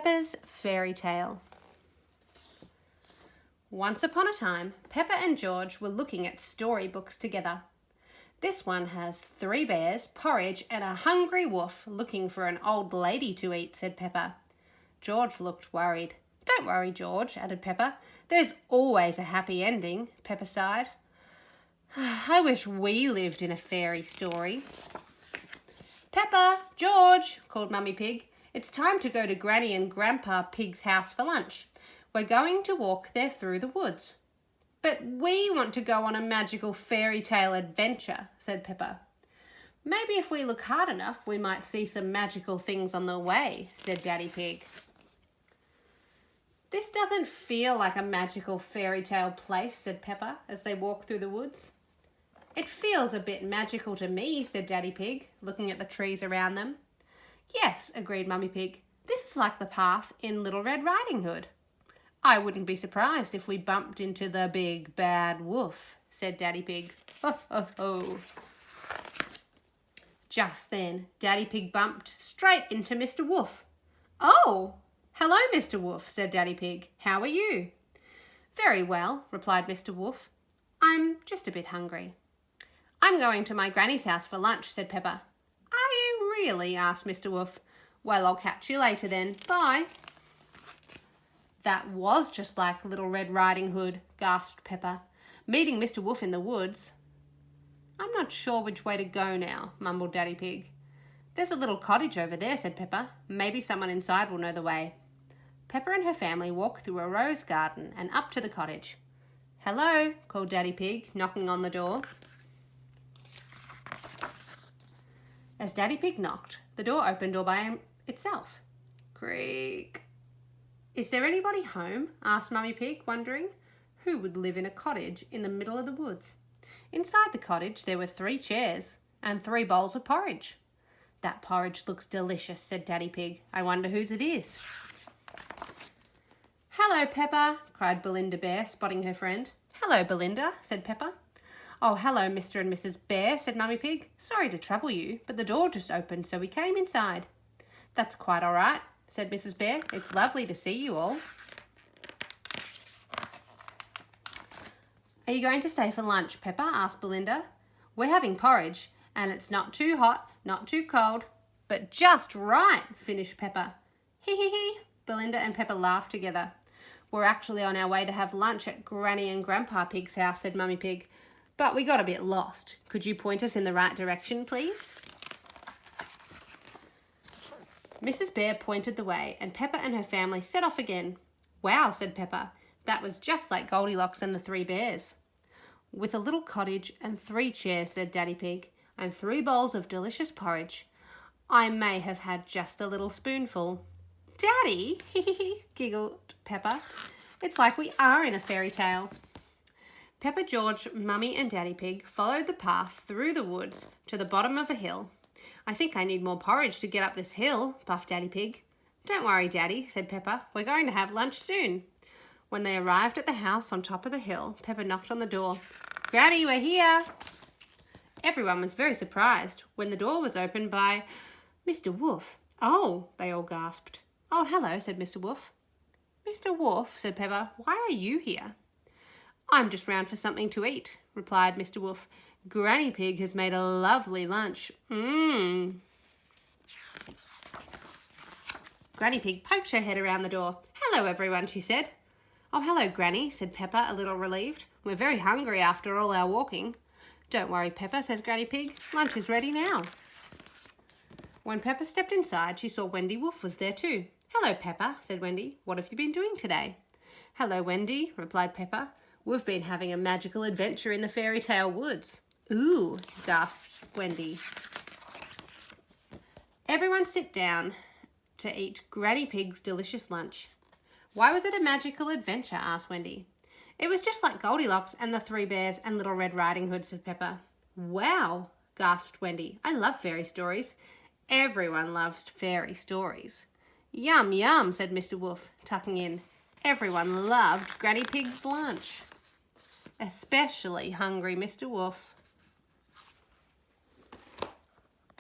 Peppa's Fairy Tale. Once upon a time, Peppa and George were looking at storybooks together. This one has 3 bears, porridge, and a hungry wolf looking for an old lady to eat, said Peppa. George looked worried. Don't worry, George, added Peppa. There's always a happy ending, Peppa sighed. I wish we lived in a fairy story. Peppa, George, called Mummy Pig. It's time to go to Granny and Grandpa Pig's house for lunch. We're going to walk there through the woods. But we want to go on a magical fairy tale adventure, said Peppa. Maybe if we look hard enough, we might see some magical things on the way, said Daddy Pig. This doesn't feel like a magical fairy tale place, said Peppa as they walked through the woods. It feels a bit magical to me, said Daddy Pig, looking at the trees around them. Yes, agreed Mummy Pig. This is like the path in Little Red Riding Hood. I wouldn't be surprised if we bumped into the big bad wolf, said Daddy Pig. Ho, ho, ho. Just then, Daddy Pig bumped straight into Mr. Wolf. Oh, hello, Mr. Wolf, said Daddy Pig. How are you? Very well, replied Mr. Wolf. I'm just a bit hungry. I'm going to my granny's house for lunch, said Peppa. Are you really? asked Mr. Wolf. Well, I'll catch you later then. Bye. That was just like Little Red Riding Hood, gasped Peppa. Meeting Mr. Wolf in the woods. I'm not sure which way to go now, mumbled Daddy Pig. There's a little cottage over there, said Peppa. Maybe someone inside will know the way. Peppa and her family walked through a rose garden and up to the cottage. Hello, called Daddy Pig, knocking on the door. As Daddy Pig knocked, the door opened all by itself. Creak. Is there anybody home? asked Mummy Pig, wondering. Who would live in a cottage in the middle of the woods? Inside the cottage there were 3 chairs and 3 bowls of porridge. That porridge looks delicious, said Daddy Pig. I wonder whose it is. Hello, Peppa, cried Belinda Bear, spotting her friend. Hello, Belinda, said Peppa. Oh, hello, Mr. and Mrs. Bear, said Mummy Pig. Sorry to trouble you, but the door just opened, so we came inside. That's quite all right, said Mrs. Bear. It's lovely to see you all. Are you going to stay for lunch, Peppa? asked Belinda. We're having porridge, and it's not too hot, not too cold, but just right, finished Peppa. Hee hee hee, Belinda and Peppa laughed together. We're actually on our way to have lunch at Granny and Grandpa Pig's house, said Mummy Pig. But we got a bit lost. Could you point us in the right direction, please? Mrs. Bear pointed the way, and Peppa and her family set off again. Wow, said Peppa. That was just like Goldilocks and the 3 bears. With a little cottage and 3 chairs, said Daddy Pig, and 3 bowls of delicious porridge. I may have had just a little spoonful. Daddy, giggled Peppa. It's like we are in a fairy tale. Peppa, George, Mummy and Daddy Pig followed the path through the woods to the bottom of a hill. I think I need more porridge to get up this hill, puffed Daddy Pig. Don't worry, Daddy, said Peppa. We're going to have lunch soon. When they arrived at the house on top of the hill, Peppa knocked on the door. Granny, we're here. Everyone was very surprised when the door was opened by Mr. Wolf. Oh, they all gasped. Oh, hello, said Mr. Wolf. Mr. Wolf, said Peppa, why are you here? I'm just round for something to eat, replied Mr. Wolf. Granny Pig has made a lovely lunch. Granny Pig poked her head around the door. Hello, everyone, she said. Oh, hello, Granny, said Peppa, a little relieved. We're very hungry after all our walking. Don't worry, Peppa, says Granny Pig. Lunch is ready now. When Peppa stepped inside, she saw Wendy Wolf was there too. Hello, Peppa, said Wendy. What have you been doing today? Hello, Wendy, replied Peppa. We've been having a magical adventure in the fairy tale woods. Ooh, gasped Wendy. Everyone sit down to eat Granny Pig's delicious lunch. Why was it a magical adventure? asked Wendy. It was just like Goldilocks and the 3 bears and Little Red Riding Hood, said Peppa. Wow, gasped Wendy. I love fairy stories. Everyone loves fairy stories. Yum, yum, said Mr. Wolf, tucking in. Everyone loved Granny Pig's lunch. Especially hungry Mr. Wolf.